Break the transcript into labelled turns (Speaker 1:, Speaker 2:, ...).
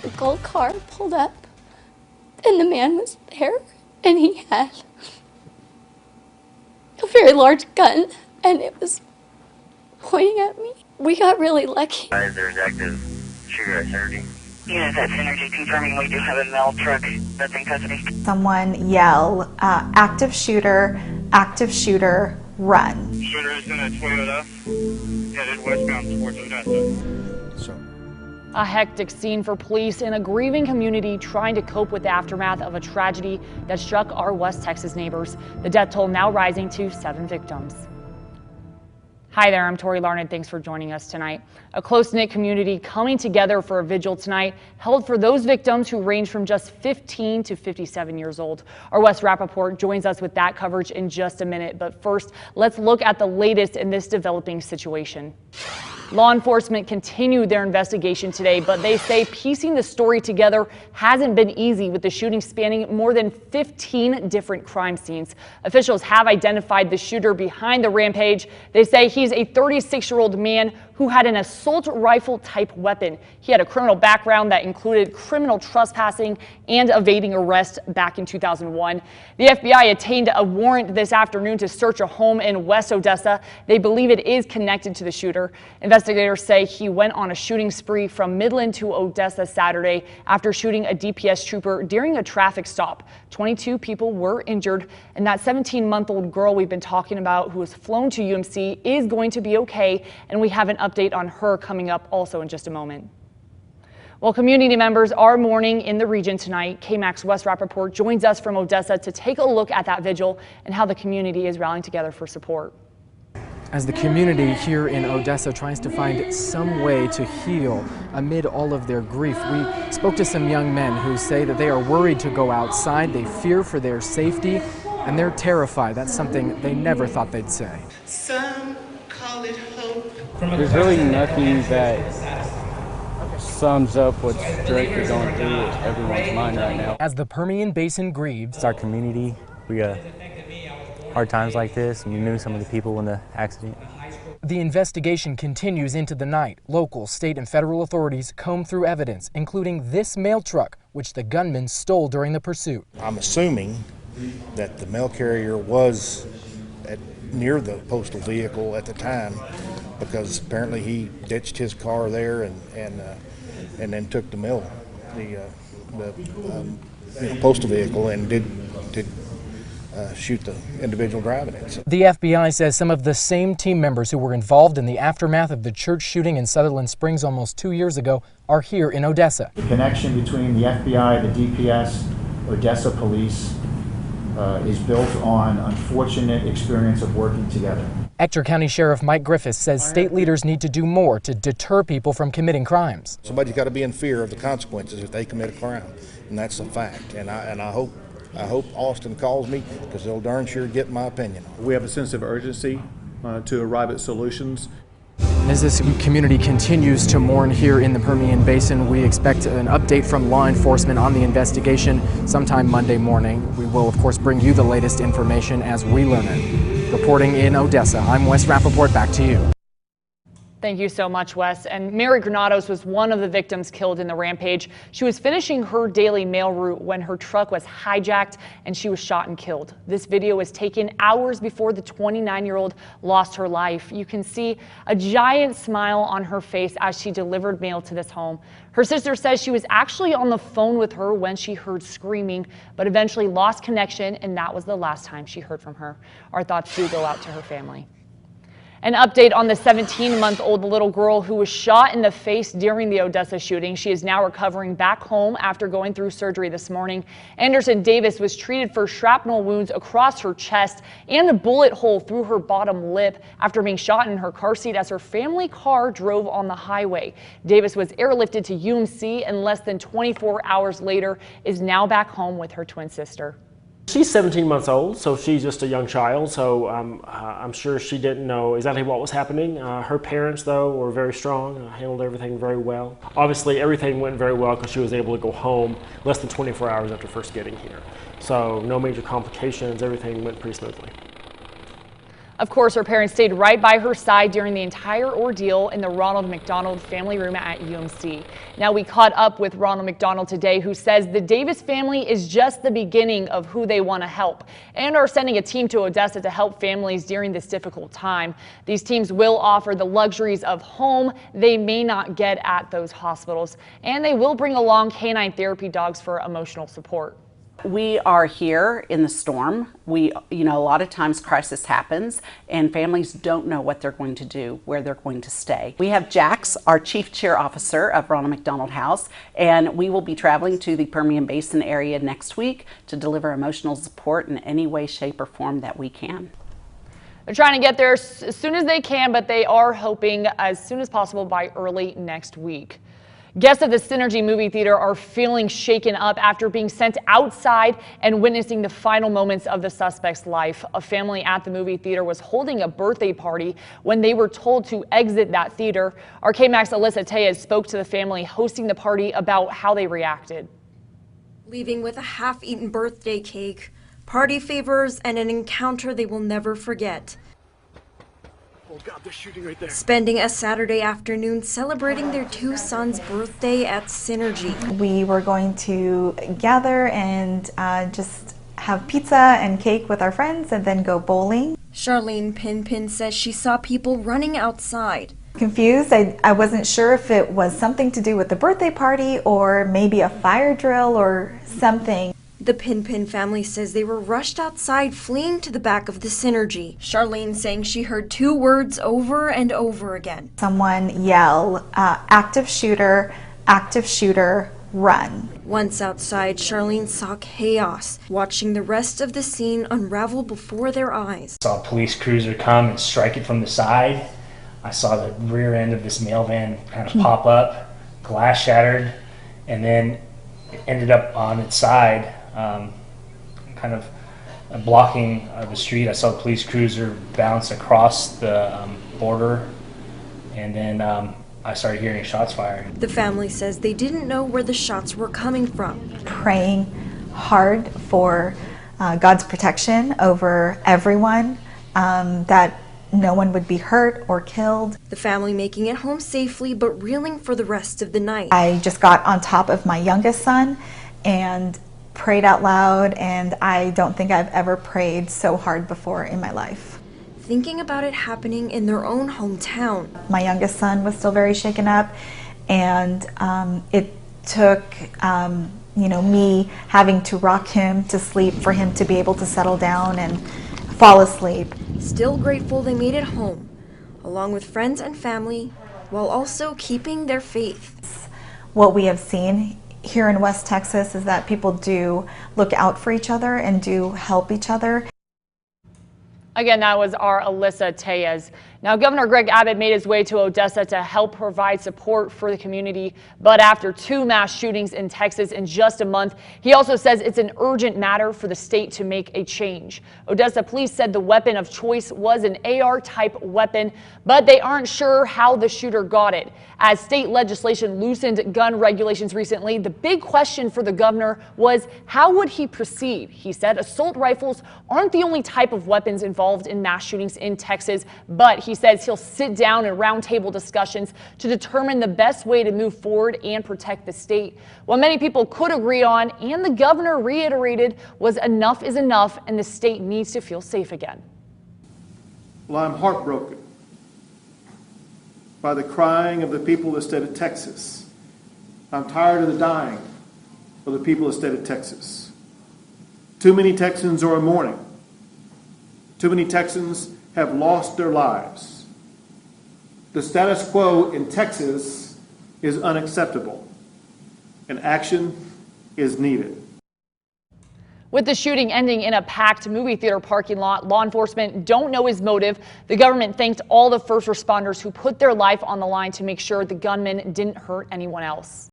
Speaker 1: A gold car pulled up, and the man was there, and he had a very large gun, and it was pointing at me. We got really lucky.
Speaker 2: There's active shooter at Synergy. Yes, that's Synergy confirming we do have a mail truck that's in custody.
Speaker 3: Someone yell, active shooter, run.
Speaker 2: Shooter is in a Toyota, headed westbound towards Odessa.
Speaker 4: A hectic scene for police in a grieving community trying to cope with the aftermath of a tragedy that struck our West Texas neighbors. The death toll now rising to 7 victims. Hi there, I'm Tori Larned. Thanks for joining us tonight. A close-knit community coming together for a vigil tonight held for those victims who range from just 15 to 57 years old. Our Wes Rappaport joins us with that coverage in just a minute. But first, let's look at the latest in this developing situation. Law enforcement continued their investigation today, but they say piecing the story together hasn't been easy, with the shooting spanning more than 15 different crime scenes. Officials have identified the shooter behind the rampage. They say he's a 36-year-old man who had an assault rifle type weapon. He had a criminal background that included criminal trespassing and evading arrest back in 2001. The FBI obtained a warrant this afternoon to search a home in West Odessa. They believe it is connected to the shooter. Investigators say he went on a shooting spree from Midland to Odessa Saturday after shooting a DPS trooper during a traffic stop. 22 people were injured, and that 17-month-old girl we've been talking about who was flown to UMC is going to be okay, and we have an update on her coming up also in just a moment. While community members are mourning in the region tonight, KMAX Wes Rappaport joins us from Odessa to take a look at that vigil and how the community is rallying together for support.
Speaker 5: As the community here in Odessa tries to find some way to heal amid all of their grief, we spoke to some young men who say that they are worried to go outside, they fear for their safety, and they're terrified. That's something they never thought they'd say.
Speaker 6: Some call it hope.
Speaker 7: There's really nothing that sums up what's directly going through everyone's mind right now.
Speaker 5: As the Permian Basin grieves,
Speaker 8: it's our community. We hard times like this, and we knew some of the people in the accident.
Speaker 5: The investigation continues into the night. Local, state, and federal authorities comb through evidence, including this mail truck, which the gunman stole during the pursuit.
Speaker 9: I'm assuming that the mail carrier was near the postal vehicle at the time, because apparently he ditched his car there and then took the mail, the postal vehicle, and did shoot the individual driving it. So.
Speaker 5: The FBI says some of the same team members who were involved in the aftermath of the church shooting in Sutherland Springs almost 2 years ago are here in Odessa.
Speaker 10: The connection between the FBI, the DPS, Odessa police is built on unfortunate experience of working together.
Speaker 5: Ector County Sheriff Mike Griffiths says state leaders need to do more to deter people from committing crimes.
Speaker 9: Somebody's got to be in fear of the consequences if they commit a crime, and that's a fact. And I hope Austin calls me, because they'll darn sure get my opinion.
Speaker 11: We have a sense of urgency to arrive at solutions.
Speaker 5: As this community continues to mourn here in the Permian Basin, we expect an update from law enforcement on the investigation sometime Monday morning. We will, of course, bring you the latest information as we learn it. Reporting in Odessa, I'm Wes Rappaport. Back to you.
Speaker 4: Thank you so much, Wes. And Mary Granados was one of the victims killed in the rampage. She was finishing her daily mail route when her truck was hijacked and she was shot and killed. This video was taken hours before the 29-year-old lost her life. You can see a giant smile on her face as she delivered mail to this home. Her sister says she was actually on the phone with her when she heard screaming, but eventually lost connection, and that was the last time she heard from her. Our thoughts do go out to her family. An update on the 17-month-old little girl who was shot in the face during the Odessa shooting. She is now recovering back home after going through surgery this morning. Anderson Davis was treated for shrapnel wounds across her chest and a bullet hole through her bottom lip after being shot in her car seat as her family car drove on the highway. Davis was airlifted to UMC and less than 24 hours later is now back home with her twin sister.
Speaker 12: She's 17 months old, so she's just a young child, so I'm sure she didn't know exactly what was happening. Her parents, though, were very strong, handled everything very well. Obviously, everything went very well because she was able to go home less than 24 hours after first getting here. So no major complications, everything went pretty smoothly.
Speaker 4: Of course, her parents stayed right by her side during the entire ordeal in the Ronald McDonald family room at UMC. Now, we caught up with Ronald McDonald today, who says the Davis family is just the beginning of who they want to help and are sending a team to Odessa to help families during this difficult time. These teams will offer the luxuries of home they may not get at those hospitals, and they will bring along canine therapy dogs for emotional support.
Speaker 13: We are here in the storm. A lot of times crisis happens and families don't know what they're going to do, where they're going to stay. We have Jax, our chief cheer officer of Ronald McDonald House, and we will be traveling to the Permian Basin area next week to deliver emotional support in any way, shape, or form that we can.
Speaker 4: They're trying to get there as soon as they can, but they are hoping as soon as possible by early next week. Guests at the Synergy movie theater are feeling shaken up after being sent outside and witnessing the final moments of the suspect's life. A family at the movie theater was holding a birthday party when they were told to exit that theater. Our KMAX Alyssa Tellez spoke to the family hosting the party about how they reacted.
Speaker 14: Leaving with a half-eaten birthday cake, party favors, and an encounter they will never forget.
Speaker 15: Oh God, they're shooting right there.
Speaker 14: Spending a Saturday afternoon celebrating their two sons' birthday at Synergy.
Speaker 3: We were going to gather and just have pizza and cake with our friends and then go bowling.
Speaker 14: Charlene Pinpin says she saw people running outside.
Speaker 3: Confused, I wasn't sure if it was something to do with the birthday party or maybe a fire drill or something.
Speaker 14: The Pinpin family says they were rushed outside, fleeing to the back of the Synergy. Charlene saying she heard two words over and over again.
Speaker 3: Someone yell, active shooter, run.
Speaker 14: Once outside, Charlene saw chaos, watching the rest of the scene unravel before their eyes.
Speaker 16: I saw a police cruiser come and strike it from the side. I saw the rear end of this mail van kind of pop up, glass shattered, and then it ended up on its side. Kind of blocking the street. I saw the police cruiser bounce across the border, and then I started hearing shots fired.
Speaker 14: The family says they didn't know where the shots were coming from.
Speaker 3: Praying hard for God's protection over everyone, that no one would be hurt or killed.
Speaker 14: The family making it home safely, but reeling for the rest of the night.
Speaker 3: I just got on top of my youngest son and prayed out loud, and I don't think I've ever prayed so hard before in my life.
Speaker 14: Thinking about it happening in their own hometown.
Speaker 3: My youngest son was still very shaken up, and it took me having to rock him to sleep for him to be able to settle down and fall asleep.
Speaker 14: Still grateful they made it home, along with friends and family, while also keeping their faith.
Speaker 3: What we have seen here in West Texas is that people do look out for each other and do help each other.
Speaker 4: Again, that was our Alyssa Tellez. Now, Governor Greg Abbott made his way to Odessa to help provide support for the community. But after two mass shootings in Texas in just a month, he also says it's an urgent matter for the state to make a change. Odessa police said the weapon of choice was an AR-type weapon, but they aren't sure how the shooter got it. As state legislation loosened gun regulations recently, the big question for the governor was how would he proceed? He said assault rifles aren't the only type of weapons involved in mass shootings in Texas, but he says he'll sit down in roundtable discussions to determine the best way to move forward and protect the state. What many people could agree on, and the governor reiterated, was enough is enough and the state needs to feel safe again.
Speaker 11: Well, I'm heartbroken by the crying of the people of the state of Texas. I'm tired of the dying of the people of the state of Texas. Too many Texans are in mourning. Too many Texans have lost their lives. The status quo in Texas is unacceptable, and action is needed.
Speaker 4: With the shooting ending in a packed movie theater parking lot, law enforcement don't know his motive. The government thanked all the first responders who put their life on the line to make sure the gunman didn't hurt anyone else.